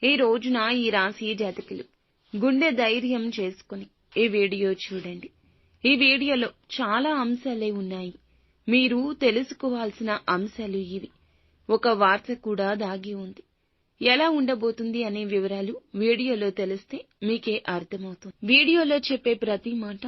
ఈ రోజున ఈ రాశి జాతకులు గుండె ధైర్యం చేసుకుని ఈ వీడియో చూడండి. ఈ వీడియోలో చాలా అంశాలే ఉన్నాయి. మీరు తెలుసుకోవాల్సిన అంశాలు ఇవి. ఒక వార్త కూడా దాగి ఉంది. ఎలా ఉండబోతుంది అనే వివరాలు వీడియోలో తెలిస్తే మీకే అర్థమవుతుంది. వీడియోలో చెప్పే ప్రతి మాట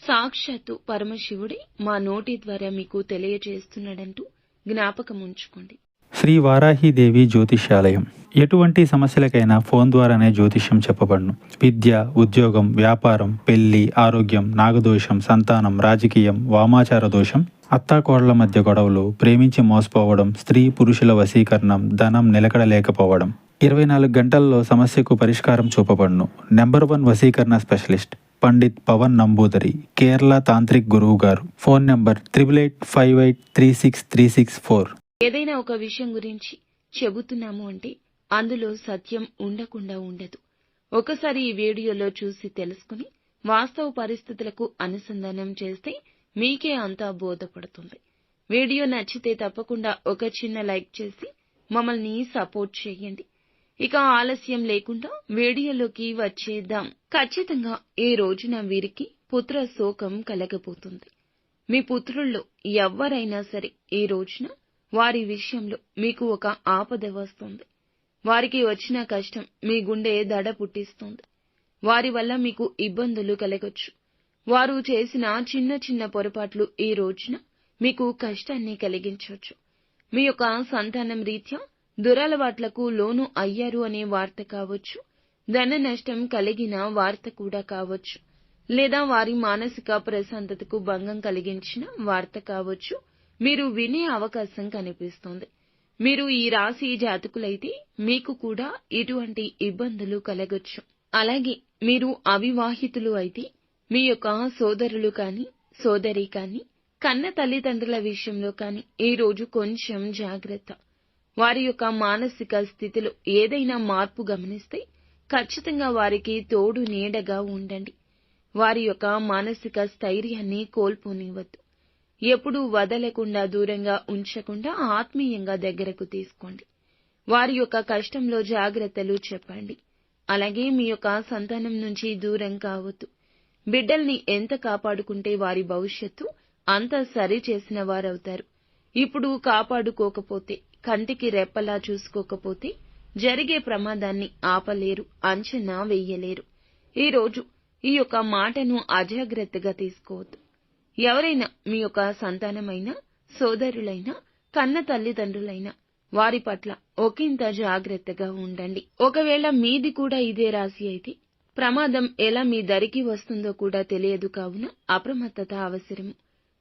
సాక్షాత్తు పరమశివుడే మా నోటి ద్వారా మీకు తెలియజేస్తున్నాడంటూ జ్ఞాపకం ఉంచుకోండి. శ్రీ వారాహిదేవి జ్యోతిష్యాలయం. ఎటువంటి సమస్యలకైనా ఫోన్ ద్వారానే జ్యోతిష్యం చెప్పబడును. విద్య, ఉద్యోగం, వ్యాపారం, పెళ్లి, ఆరోగ్యం, నాగదోషం, సంతానం, రాజకీయం, వామాచార దోషం, అత్తాకోడళ్ల మధ్య గొడవలు, ప్రేమించి మోసపోవడం, స్త్రీ పురుషుల వశీకరణం, ధనం నిలకడలేకపోవడం, 24 గంటల్లో సమస్యకు పరిష్కారం చూపబడును. నెంబర్ 1 వశీకరణ స్పెషలిస్ట్ పండిత్ పవన్ నంబూదరి, కేరళ తాంత్రిక్ గురువు గారు. Phone number 8858363634. ఏదైనా ఒక విషయం గురించి చెబుతున్నాము అంటే అందులో సత్యం ఉండకుండా ఉండదు. ఒకసారి ఈ వీడియోలో చూసి తెలుసుకుని వాస్తవ పరిస్థితులకు అనుసంధానం చేస్తే మీకే అంతా బోధపడుతుంది. వీడియో నచ్చితే తప్పకుండా ఒక చిన్న లైక్ చేసి మమ్మల్ని సపోర్ట్ చేయండి. ఇక ఆలస్యం లేకుండా వీడియోలోకి వచ్చేద్దాం. ఖచ్చితంగా ఈ రోజున వీరికి పుత్ర శోకం కలగబోతుంది. మీ పుత్రుల్లో ఎవ్వరైనా సరే ఈ రోజున వారి విషయంలో మీకు ఒక ఆపద వస్తుంది. వారికి వచ్చిన కష్టం మీ గుండె దడ పుట్టిస్తుంది. వారి వల్ల మీకు ఇబ్బందులు కలగొచ్చు. వారు చేసిన చిన్న చిన్న పొరపాట్లు ఈ రోజున మీకు కష్టాన్ని కలిగించవచ్చు. మీ యొక్క సంతానం రీత్యా దురలవాట్లకు లోను అయ్యారు అనే వార్త కావచ్చు, ధన నష్టం కలిగిన వార్త కూడా కావచ్చు, లేదా వారి మానసిక ప్రశాంతతకు భంగం కలిగించిన వార్త కావచ్చు. మీరు వినే అవకాశం కనిపిస్తోంది. మీరు ఈ రాశి జాతకులైతే మీకు కూడా ఇటువంటి ఇబ్బందులు కలగొచ్చు. అలాగే మీరు అవివాహితులు అయితే మీ యొక్క సోదరులు కానీ సోదరి కానీ కన్న తల్లిదండ్రుల విషయంలో కానీ ఈ రోజు కొంచెం జాగ్రత్త. వారి యొక్క మానసిక స్థితిలో ఏదైనా మార్పు గమనిస్తే ఖచ్చితంగా వారికి తోడు నీడగా ఉండండి. వారి యొక్క మానసిక స్థైర్యాన్ని కోల్పోనివ్వద్దు. ఎప్పుడూ వదలకుండా దూరంగా ఉంచకుండా ఆత్మీయంగా దగ్గరకు తీసుకోండి. వారి యొక్క కష్టంలో జాగ్రత్తలు చెప్పండి. అలాగే మీ యొక్క సంతానం నుంచి దూరం కావద్దు. బిడ్డల్ని ఎంత కాపాడుకుంటే వారి భవిష్యత్తు అంత సరి చేసిన వారవుతారు. ఇప్పుడు కాపాడుకోకపోతే, కంటికి రెప్పలా చూసుకోకపోతే జరిగే ప్రమాదాన్ని ఆపలేరు, అంచనా వెయ్యలేరు. ఈ రోజు ఈ యొక్క మాటను అజాగ్రత్తగా తీసుకోవద్దు. ఎవరైనా మీ యొక్క సంతానమైనా సోదరులైనా కన్న తల్లిదండ్రులైనా వారి పట్ల ఒకంత జాగ్రత్తగా ఉండండి. ఒకవేళ మీది కూడా ఇదే రాశి అయితే ప్రమాదం ఎలా మీ దరికి వస్తుందో కూడా తెలియదు. కావున అప్రమత్తత అవసరము.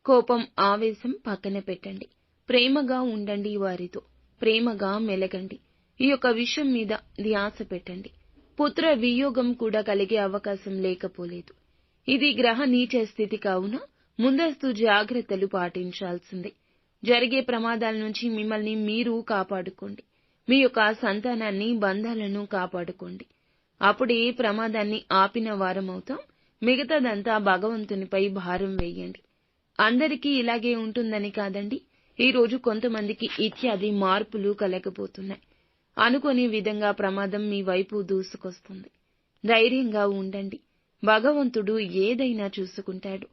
కోపం, ఆవేశం పక్కన పెట్టండి. ప్రేమగా ఉండండి. వారితో ప్రేమగా మెలగండి. ఈ యొక్క విషయం మీద ధ్యాస పెట్టండి. పుత్ర వియోగం కూడా కలిగే అవకాశం లేకపోలేదు. ఇది గ్రహ నీచ స్థితి కావున ముందస్తు జాగ్రత్తలు పాటించాల్సిందే. జరిగే ప్రమాదాల నుంచి మిమ్మల్ని మీరు కాపాడుకోండి. మీ యొక్క సంతానాన్ని, బంధాలను కాపాడుకోండి. అప్పుడే ప్రమాదాన్ని ఆపిన వారమవుతాం. మిగతాదంతా భగవంతునిపై భారం వేయండి. అందరికీ ఇలాగే ఉంటుందని కాదండి. ఈ రోజు కొంతమందికి ఇత్యాది మార్పులు కలగబోతున్నాయి. అనుకోని విధంగా ప్రమాదం మీ వైపు దూసుకొస్తుంది. ధైర్యంగా ఉండండి. భగవంతుడు ఏదైనా చూసుకుంటాడు.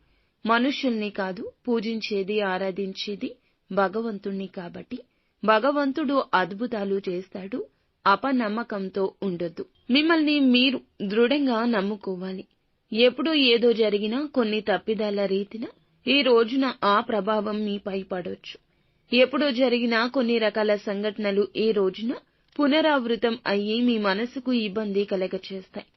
మనుష్యుల్ని కాదు పూజించేది, ఆరాధించేది భగవంతుణ్ణి. కాబట్టి భగవంతుడు అద్భుతాలు చేస్తాడు. అపనమ్మకంతో ఉండొద్దు. మిమ్మల్ని మీరు దృఢంగా నమ్ముకోవాలి. ఎప్పుడు ఏదో జరిగినా కొన్ని తప్పిదాల రీతిన ఈ రోజున ఆ ప్రభావం మీపై పడొచ్చు. ఎప్పుడో జరిగిన కొన్ని రకాల సంఘటనలు ఈ రోజున పునరావృతం అయ్యి మీ మనసుకు ఇబ్బంది కలగచేస్తాయి.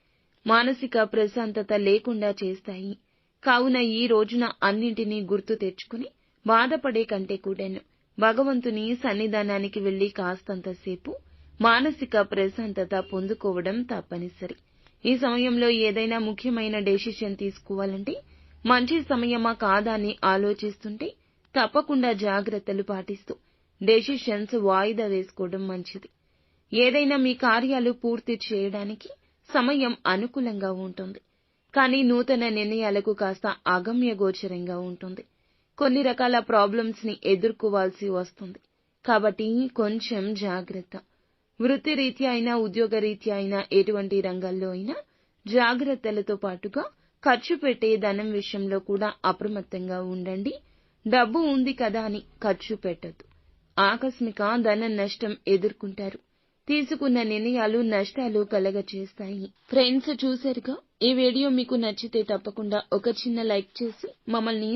మానసిక ప్రశాంతత లేకుండా చేస్తాయి. కావున ఈ రోజున అన్నింటినీ గుర్తు తెచ్చుకుని బాధపడే కంటే కూడాను భగవంతుని సన్నిధానానికి వెళ్లి కాస్తంతసేపు మానసిక ప్రశాంతత పొందుకోవడం తప్పనిసరి. ఈ సమయంలో ఏదైనా ముఖ్యమైన డెసిషన్ తీసుకోవాలంటే మంచి సమయమా కాదా అని ఆలోచిస్తుంటే తప్పకుండా జాగ్రత్తలు పాటిస్తూ డెసిషన్స్ వాయిదా వేసుకోవడం మంచిది. ఏదైనా మీ కార్యాలు పూర్తి చేయడానికి సమయం అనుకూలంగా ఉంటుంది. కానీ నూతన నిర్ణయాలకు కాస్త అగమ్య గోచరంగా ఉంటుంది. కొన్ని రకాల ప్రాబ్లమ్స్ ని ఎదుర్కోవాల్సి వస్తుంది. కాబట్టి కొంచెం జాగ్రత్త. వృత్తిరీత్యా అయినా ఉద్యోగరీత్యా అయినా ఎటువంటి రంగాల్లో అయినా జాగ్రత్తలతో పాటుగా ఖర్చు పెట్టే ధనం విషయంలో కూడా అప్రమత్తంగా ఉండండి. డబ్బు ఉంది కదా అని ఖర్చు పెట్టొద్దు. ఆకస్మిక ధన నష్టం ఎదుర్కొంటారు. తీసుకున్న నిర్ణయాలు నష్టాలు కలగచేస్తాయి. ఫ్రెండ్స్, చూశారుగా? ఈ వీడియో మీకు నచ్చితే తప్పకుండా ఒక చిన్న లైక్ చేసి మమ్మల్ని